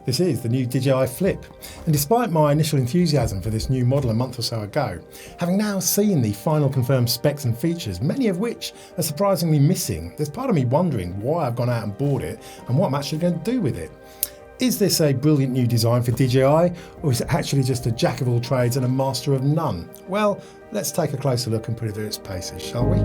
This is the new DJI Flip, and despite my initial enthusiasm for this new model a month or so ago, having now seen the final confirmed specs and features, many of which are surprisingly missing, there's part of me wondering why I've gone out and bought it and what I'm actually going to do with it. Is this a brilliant new design for DJI, or is it actually just a jack of all trades and a master of none? Well, let's take a closer look and put it through its paces, shall we?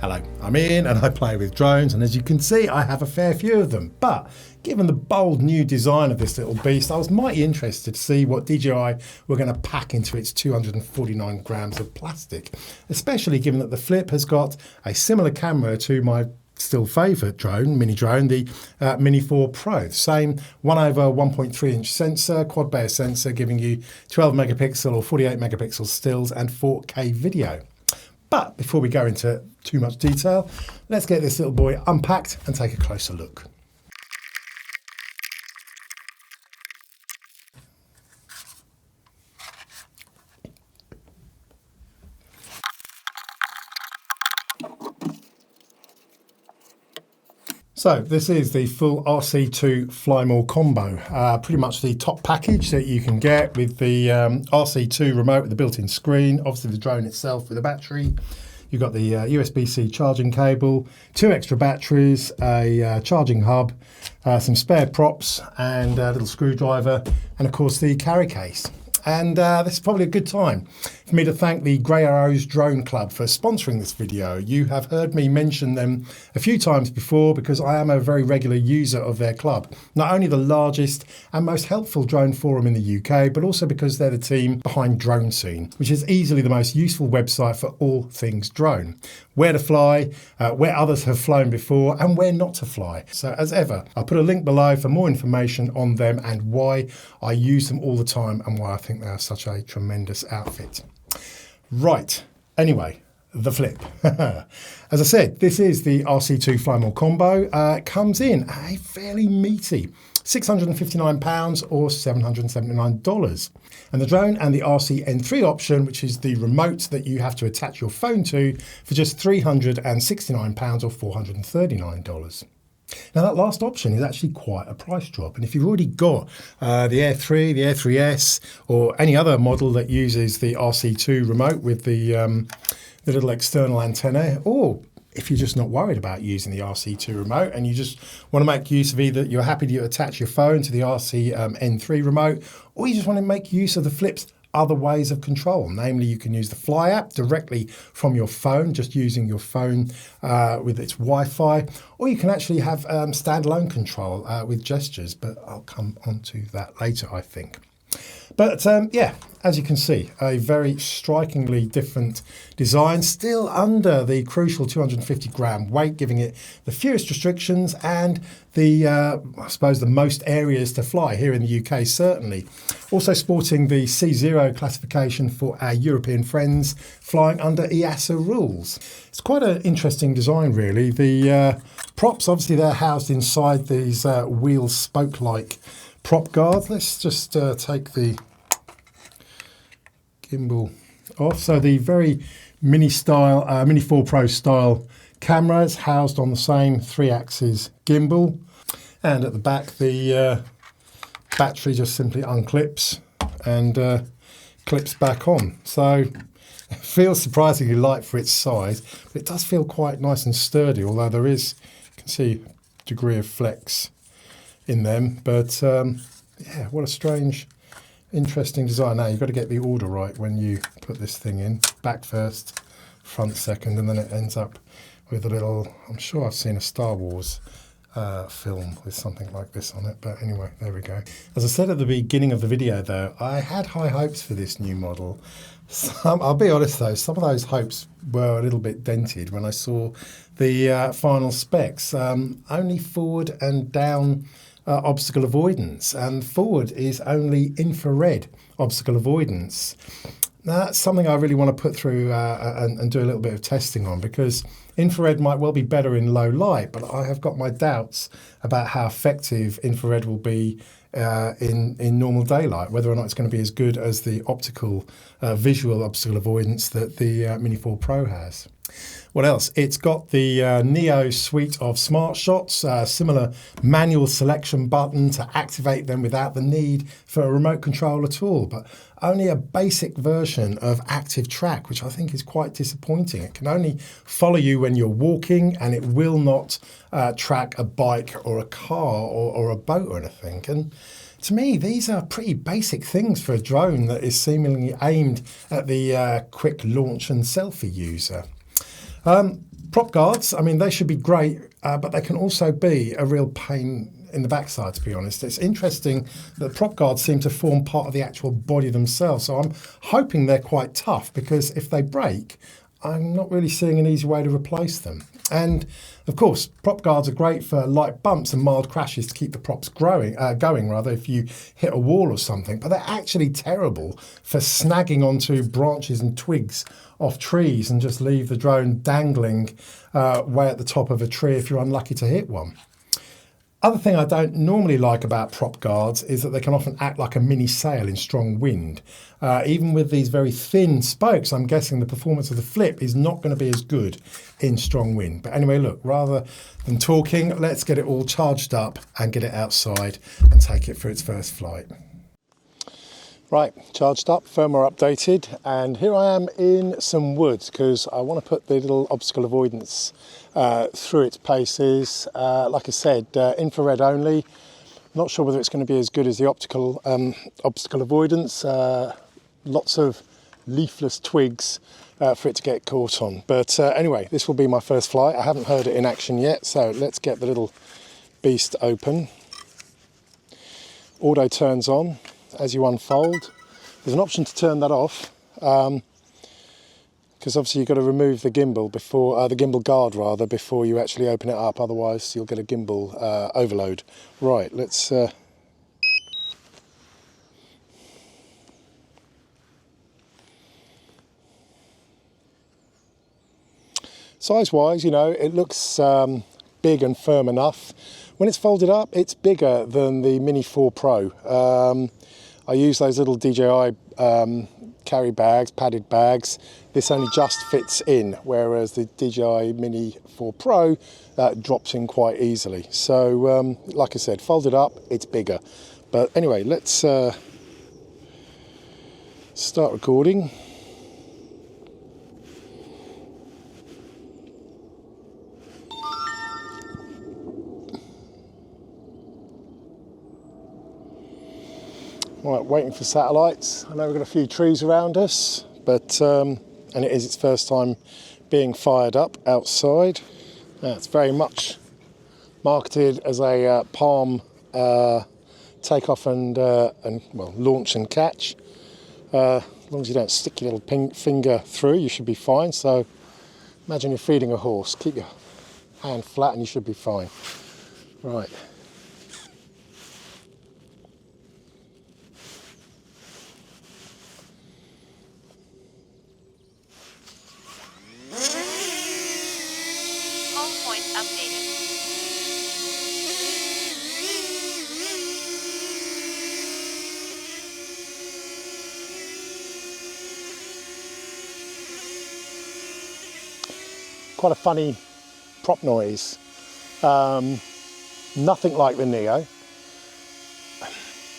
Hello, I'm Ian and I play with drones, and as you can see I have a fair few of them, but given the bold new design of this little beast, I was mighty interested to see what DJI were going to pack into its 249 grams of plastic, especially given that the Flip has got a similar camera to my still favourite drone, mini drone, the Mini 4 Pro. Same 1/1.3 inch sensor, quad bay sensor, giving you 12 megapixel or 48 megapixel stills and 4K video. But before we go into too much detail, let's get this little boy unpacked and take a closer look. So this is the full RC2 Fly More combo, pretty much the top package that you can get with the RC2 remote with the built-in screen, obviously the drone itself with a battery. You've got the USB-C charging cable, 2 extra batteries, a charging hub, some spare props and a little screwdriver, and of course the carry case. And this is probably a good time for me to thank the Grey Arrows Drone Club for sponsoring this video. You have heard me mention them a few times before because I am a very regular user of their club. Not only the largest and most helpful drone forum in the UK, but also because they're the team behind Drone Scene, which is easily the most useful website for all things drone. Where to fly, where others have flown before, and where not to fly. So as ever, I'll put a link below for more information on them and why I use them all the time and why I think they are such a tremendous outfit. Right, anyway, the Flip. As I said, this is the RC2 Fly More combo. It comes in a fairly meaty £659 or $779. And the drone and the RC-N3 option, which is the remote that you have to attach your phone to, for just £369 or $439. Now that last option is actually quite a price drop, and if you've already got the Air 3, the Air 3S, or any other model that uses the RC2 remote with the little external antenna, or if you're just not worried about using the RC2 remote and you just want to make use of either, you're happy to attach your phone to the RC-N3 remote, or you just want to make use of the Flip's other ways of control. Namely, you can use the Fly app directly from your phone, just using your phone with its Wi-Fi, or you can actually have standalone control with gestures, but I'll come on to that later, I think. But yeah, as you can see, a very strikingly different design, still under the crucial 250 gram weight, giving it the fewest restrictions and the, I suppose, the most areas to fly here in the UK, certainly. Also sporting the C0 classification for our European friends, flying under EASA rules. It's quite an interesting design, really. The props, obviously, they're housed inside these wheel spoke-like prop guards. Let's just take the gimbal off. So the very Mini 4 Pro style camera is housed on the same 3-axis gimbal, and at the back the battery just simply unclips and clips back on. So it feels surprisingly light for its size, but it does feel quite nice and sturdy, although there is, you can see, a degree of flex in them. But yeah, what a strange, interesting design. Now you've got to get the order right when you put this thing in. Back first, front second, and then it ends up with a little, I'm sure I've seen a Star Wars film with something like this on it, but anyway, there we go. As I said at the beginning of the video though, I had high hopes for this new model. I'll be honest though, some of those hopes were a little bit dented when I saw the final specs. Only forward and down obstacle avoidance, and forward is only infrared obstacle avoidance. Now that's something I really want to put through and do a little bit of testing on, because infrared might well be better in low light, but I have got my doubts about how effective infrared will be in normal daylight, whether or not it's going to be as good as the optical visual obstacle avoidance that the Mini 4 Pro has. What else? It's got the Neo suite of smart shots, similar manual selection button to activate them without the need for a remote control at all, but only a basic version of active track, which I think is quite disappointing. It can only follow you when you're walking, and it will not track a bike or a car or a boat or anything. And to me, these are pretty basic things for a drone that is seemingly aimed at the quick launch and selfie user. Prop guards, I mean, they should be great, but they can also be a real pain in the backside, to be honest. It's interesting that prop guards seem to form part of the actual body themselves, so I'm hoping they're quite tough, because if they break, I'm not really seeing an easy way to replace them. And of course, prop guards are great for light bumps and mild crashes to keep the props going if you hit a wall or something, but they're actually terrible for snagging onto branches and twigs off trees and just leave the drone dangling way at the top of a tree if you're unlucky to hit one. Other thing I don't normally like about prop guards is that they can often act like a mini sail in strong wind. Even with these very thin spokes, I'm guessing the performance of the flip is not going to be as good in strong wind. But anyway, look, rather than talking, let's get it all charged up and get it outside and take it for its first flight. Right, charged up, firmware updated, and here I am in some woods because I want to put the little obstacle avoidance through its paces. Like I said, infrared only. Not sure whether it's going to be as good as the obstacle avoidance. Lots of leafless twigs for it to get caught on. But anyway, this will be my first flight. I haven't heard it in action yet, so let's get the little beast open. Auto turns on as you unfold. There's an option to turn that off, because obviously you've got to remove the gimbal before the gimbal guard rather before you actually open it up, otherwise you'll get a gimbal overload. Right, let's size wise, you know, it looks big and firm enough. When it's folded up, it's bigger than the Mini 4 Pro. I use those little DJI carry bags, padded bags. This only just fits in, whereas the DJI Mini 4 Pro drops in quite easily. So, like I said, folded up, it's bigger. But anyway, let's start recording. Right, waiting for satellites. I know we've got a few trees around us, but and it is its first time being fired up outside. It's very much marketed as a palm takeoff and well, launch and catch. As long as you don't stick your little finger through, you should be fine. So imagine you're feeding a horse. Keep your hand flat and you should be fine. Right. Quite a funny prop noise. Nothing like the Neo.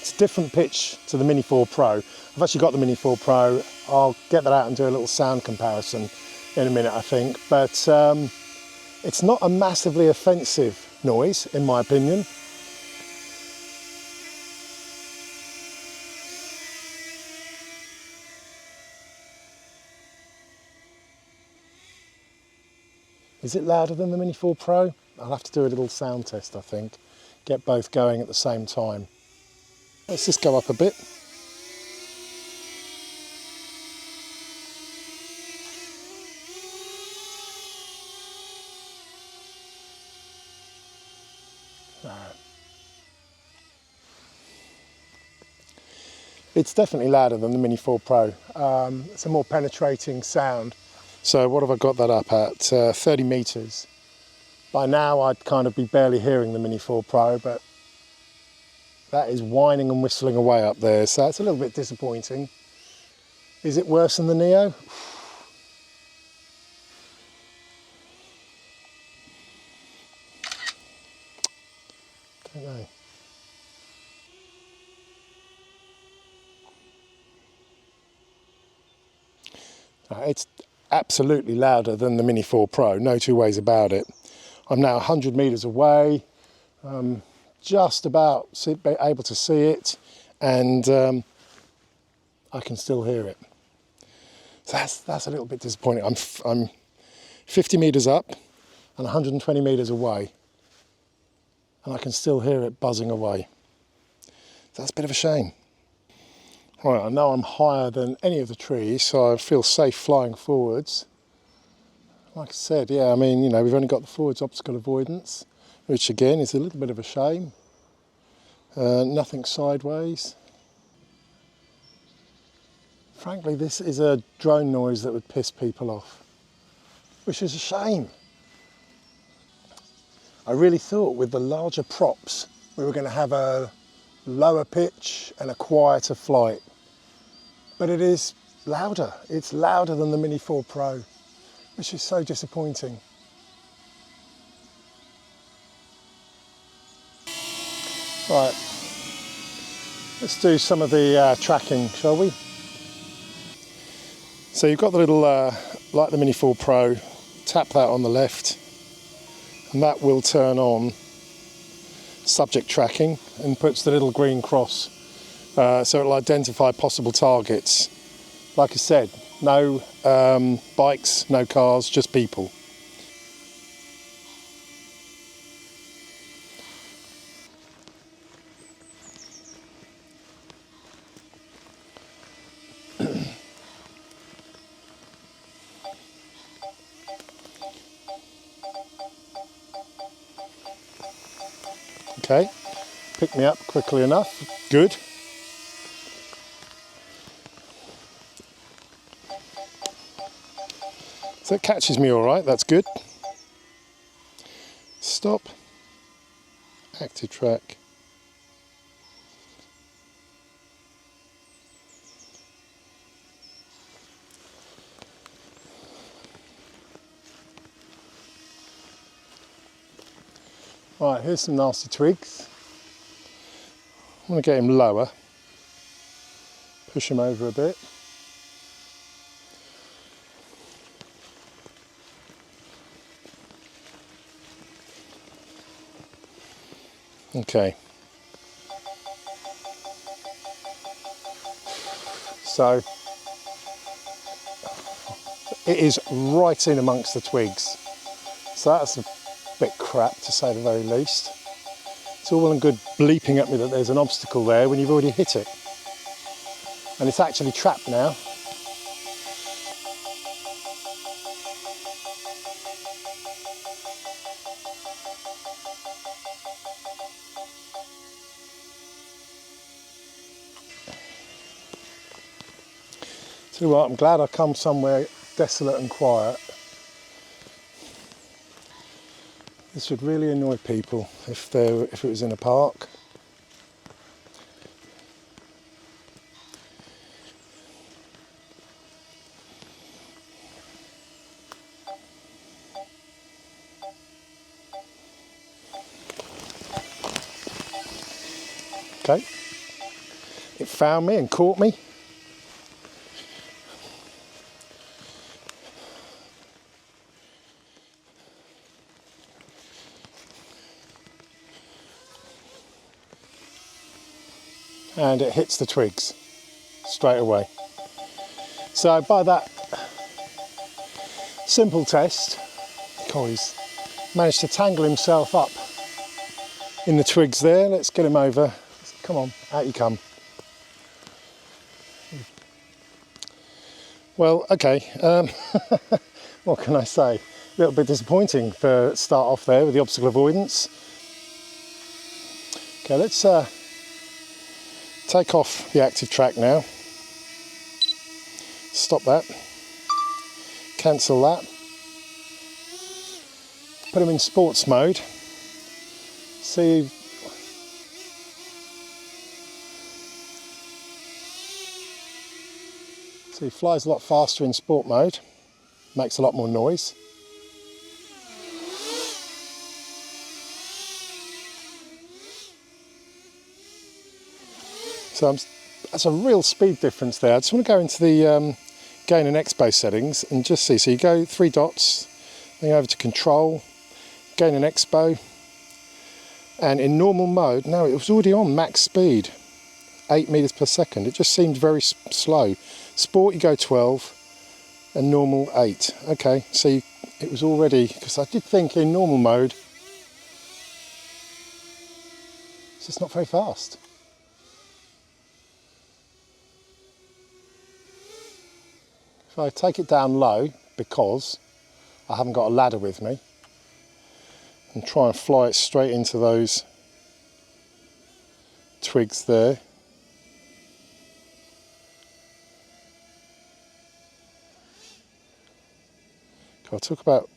It's a different pitch to the Mini 4 Pro. I've actually got the Mini 4 Pro. I'll get that out and do a little sound comparison in a minute, I think. But it's not a massively offensive noise, in my opinion. Is it louder than the Mini 4 Pro? I'll have to do a little sound test, I think. Get both going at the same time. Let's just go up a bit. It's definitely louder than the Mini 4 Pro. It's a more penetrating sound. So what have I got that up at? 30 meters. By now I'd kind of be barely hearing the Mini 4 Pro, but that is whining and whistling away up there, so it's a little bit disappointing. Is it worse than the Neo? Don't know. It's absolutely louder than the Mini 4 Pro, no two ways about it. I'm now 100 metres away, just about able to see it, and I can still hear it. So that's a little bit disappointing. I'm 50 metres up and 120 metres away, and I can still hear it buzzing away. So that's a bit of a shame. Right, I know I'm higher than any of the trees, so I feel safe flying forwards. Like I said, yeah, I mean, you know, we've only got the forwards obstacle avoidance, which again is a little bit of a shame. Nothing sideways. Frankly, this is a drone noise that would piss people off, which is a shame. I really thought with the larger props, we were going to have a lower pitch and a quieter flight. But it is louder. It's louder than the Mini 4 Pro, which is so disappointing. Right, let's do some of the tracking, shall we? So you've got the little, like the Mini 4 Pro, tap that on the left, and that will turn on subject tracking and puts the little green cross. So it'll identify possible targets. Like I said, no bikes, no cars, just people. Okay, pick me up quickly enough, good. So it catches me all right, that's good. Stop, active track. Right, here's some nasty twigs. I'm going to get him lower, push him over a bit. Okay. So it is right in amongst the twigs. So that's a bit crap, to say the very least. It's all well and good bleeping at me that there's an obstacle there when you've already hit it. And it's actually trapped now. So what, I'm glad I come somewhere desolate and quiet. This would really annoy people if it was in a park. Okay, it found me and caught me. And it hits the twigs straight away. So by that simple test, he's managed to tangle himself up in the twigs there. Let's get him over. Come on, out you come. Well, okay, what can I say? A little bit disappointing for start off there with the obstacle avoidance. Okay, let's take off the active track now. Stop that. Cancel that. Put him in sports mode. See. So he flies a lot faster in sport mode. Makes a lot more noise. So that's a real speed difference there. I just want to go into the gain and expo settings and just see. So you go 3 dots, then over to control, gain and expo, and in normal mode, no, it was already on max speed, 8 meters per second. It just seemed very slow. Sport, you go 12, and normal 8. Okay, so it was already, because I did think in normal mode, it's just not very fast. If I take it down low, because I haven't got a ladder with me, and try and fly it straight into those twigs there. I'll talk about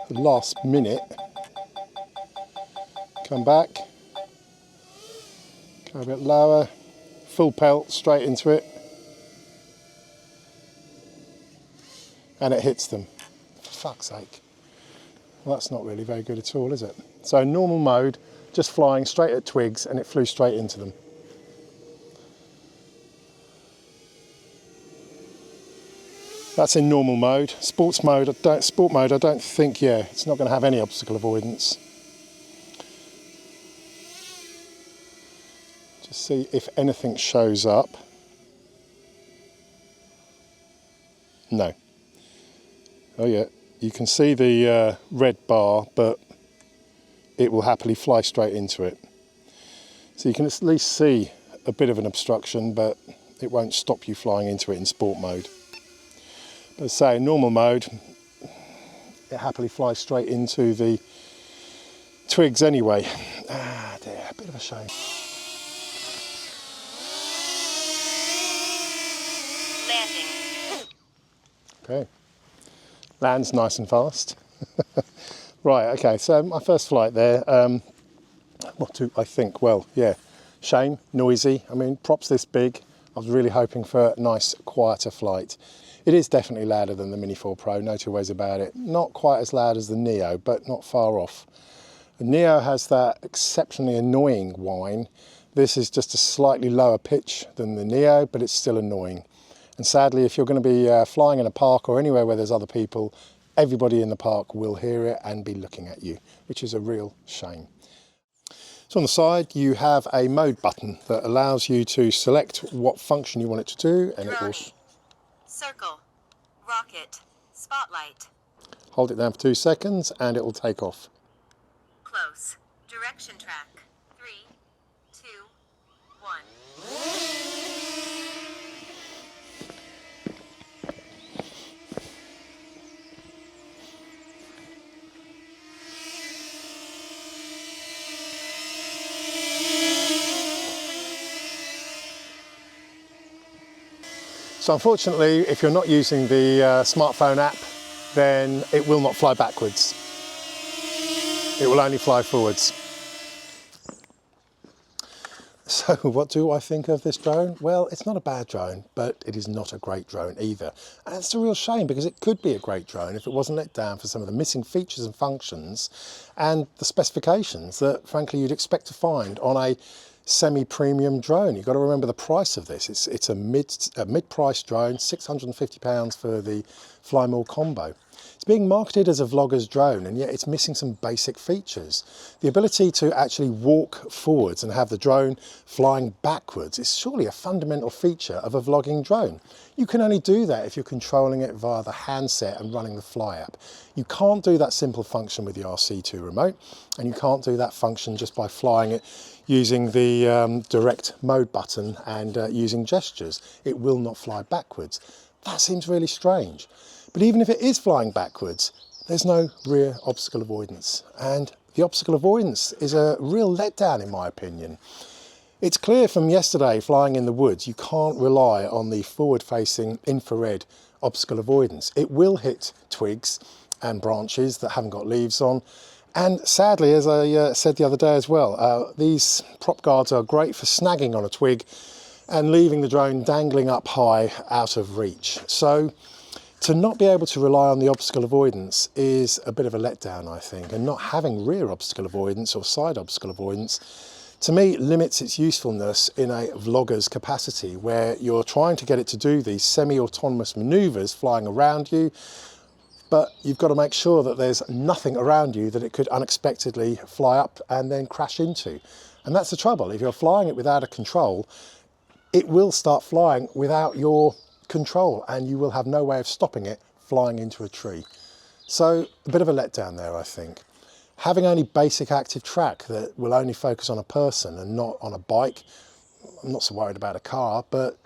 the last minute. Come back, go a bit lower, full pelt straight into it, and it hits them. For fuck's sake. Well, that's not really very good at all, is it? So normal mode, just flying straight at twigs, and it flew straight into them. That's in normal mode. Sport mode, I don't think, yeah, it's not going to have any obstacle avoidance. Just see if anything shows up. No. Oh yeah, you can see the red bar, but it will happily fly straight into it. So you can at least see a bit of an obstruction, but it won't stop you flying into it in sport mode. But say in normal mode, it happily flies straight into the twigs anyway. Ah dear, a bit of a shame. Landing. Okay, lands nice and fast. Right, okay, so my first flight there, what do I think? Well, yeah, shame, noisy. I mean, props this big. I was really hoping for a nice, quieter flight. It is definitely louder than the Mini 4 Pro, no two ways about it. Not quite as loud as the Neo, but not far off. The Neo has that exceptionally annoying whine. This is just a slightly lower pitch than the Neo, but it's still annoying. And sadly, if you're going to be flying in a park or anywhere where there's other people, everybody in the park will hear it and be looking at you, which is a real shame. So on the side, you have a mode button that allows you to select what function you want it to do, and it will circle, rocket, spotlight. Hold it down for 2 seconds and it will take off. Close, direction track, 3, 2, 1. So unfortunately, if you're not using the smartphone app, then it will not fly backwards. It will only fly forwards. So what do I think of this drone? Well, it's not a bad drone, but it is not a great drone either. And it's a real shame because it could be a great drone if it wasn't let down for some of the missing features and functions and the specifications that frankly you'd expect to find on a semi-premium drone. You've got to remember the price of this. It's a mid-price drone, £650 for the Fly More combo. It's being marketed as a vlogger's drone, and yet it's missing some basic features. The ability to actually walk forwards and have the drone flying backwards is surely a fundamental feature of a vlogging drone. You can only do that if you're controlling it via the handset and running the Fly app. You can't do that simple function with the RC2 remote, and you can't do that function just by flying it using the direct mode button and using gestures. It will not fly backwards. That seems really strange. But even if it is flying backwards, there's no rear obstacle avoidance. And the obstacle avoidance is a real letdown in my opinion. It's clear from yesterday flying in the woods, you can't rely on the forward-facing infrared obstacle avoidance. It will hit twigs and branches that haven't got leaves on. And sadly, as I said the other day as well, these prop guards are great for snagging on a twig and leaving the drone dangling up high out of reach. So to not be able to rely on the obstacle avoidance is a bit of a letdown, I think, and not having rear obstacle avoidance or side obstacle avoidance to me limits its usefulness in a vlogger's capacity, where you're trying to get it to do these semi-autonomous maneuvers flying around you, but you've got to make sure that there's nothing around you that it could unexpectedly fly up and then crash into. And that's the trouble. If you're flying it without a control, it will start flying without your control, and you will have no way of stopping it flying into a tree. So a bit of a letdown there, I think. Having only basic active track that will only focus on a person and not on a bike, I'm not so worried about a car, but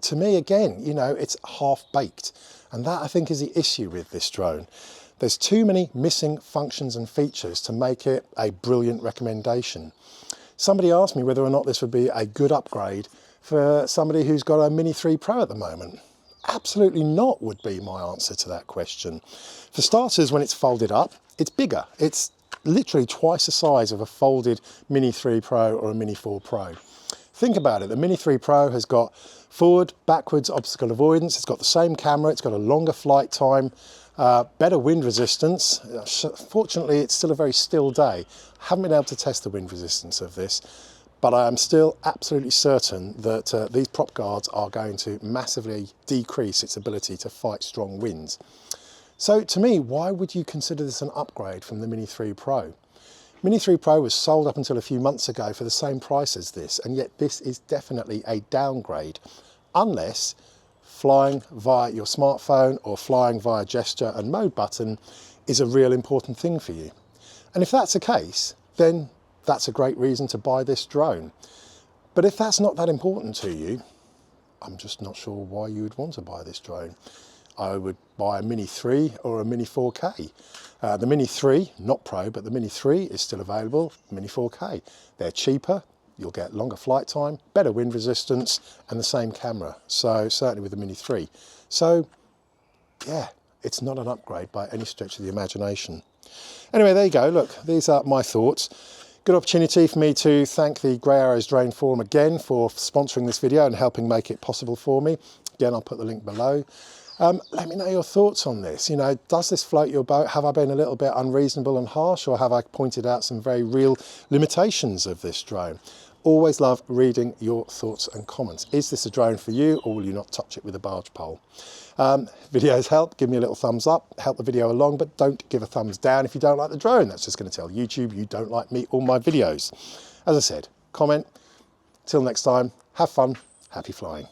to me, again, you know, it's half-baked. And that, I think, is the issue with this drone. There's too many missing functions and features to make it a brilliant recommendation. Somebody asked me whether or not this would be a good upgrade for somebody who's got a Mini 3 Pro at the moment. Absolutely not would be my answer to that question. For starters, when it's folded up, it's bigger. It's literally twice the size of a folded Mini 3 Pro or a Mini 4 Pro. Think about it, the Mini 3 Pro has got forward, backwards obstacle avoidance, it's got the same camera, it's got a longer flight time, better wind resistance. Fortunately, it's still a very still day. I haven't been able to test the wind resistance of this, but I am still absolutely certain that these prop guards are going to massively decrease its ability to fight strong winds. So to me, why would you consider this an upgrade from the Mini 3 Pro? Mini 3 Pro was sold up until a few months ago for the same price as this, and yet this is definitely a downgrade, unless flying via your smartphone or flying via gesture and mode button is a real important thing for you. And if that's the case, then that's a great reason to buy this drone. But if that's not that important to you, I'm just not sure why you would want to buy this drone. I would buy a Mini 3 or a Mini 4K. The Mini 3, not Pro, but the Mini 3 is still available, Mini 4K. They're cheaper, you'll get longer flight time, better wind resistance, and the same camera. So certainly with the Mini 3. So yeah, it's not an upgrade by any stretch of the imagination. Anyway, there you go. Look, these are my thoughts. Good opportunity for me to thank the Grey Arrows Drone Forum again for sponsoring this video and helping make it possible for me. Again, I'll put the link below. Let me know your thoughts on this. You know, does this float your boat? Have I been a little bit unreasonable and harsh, or have I pointed out some very real limitations of this drone? Always love reading your thoughts and comments. Is this a drone for you, or will you not touch it with a barge pole? Videos help, give me a little thumbs up, help the video along, but don't give a thumbs down if you don't like the drone. That's just going to tell YouTube you don't like me or my videos. As I said, comment. Till next time, have fun, happy flying.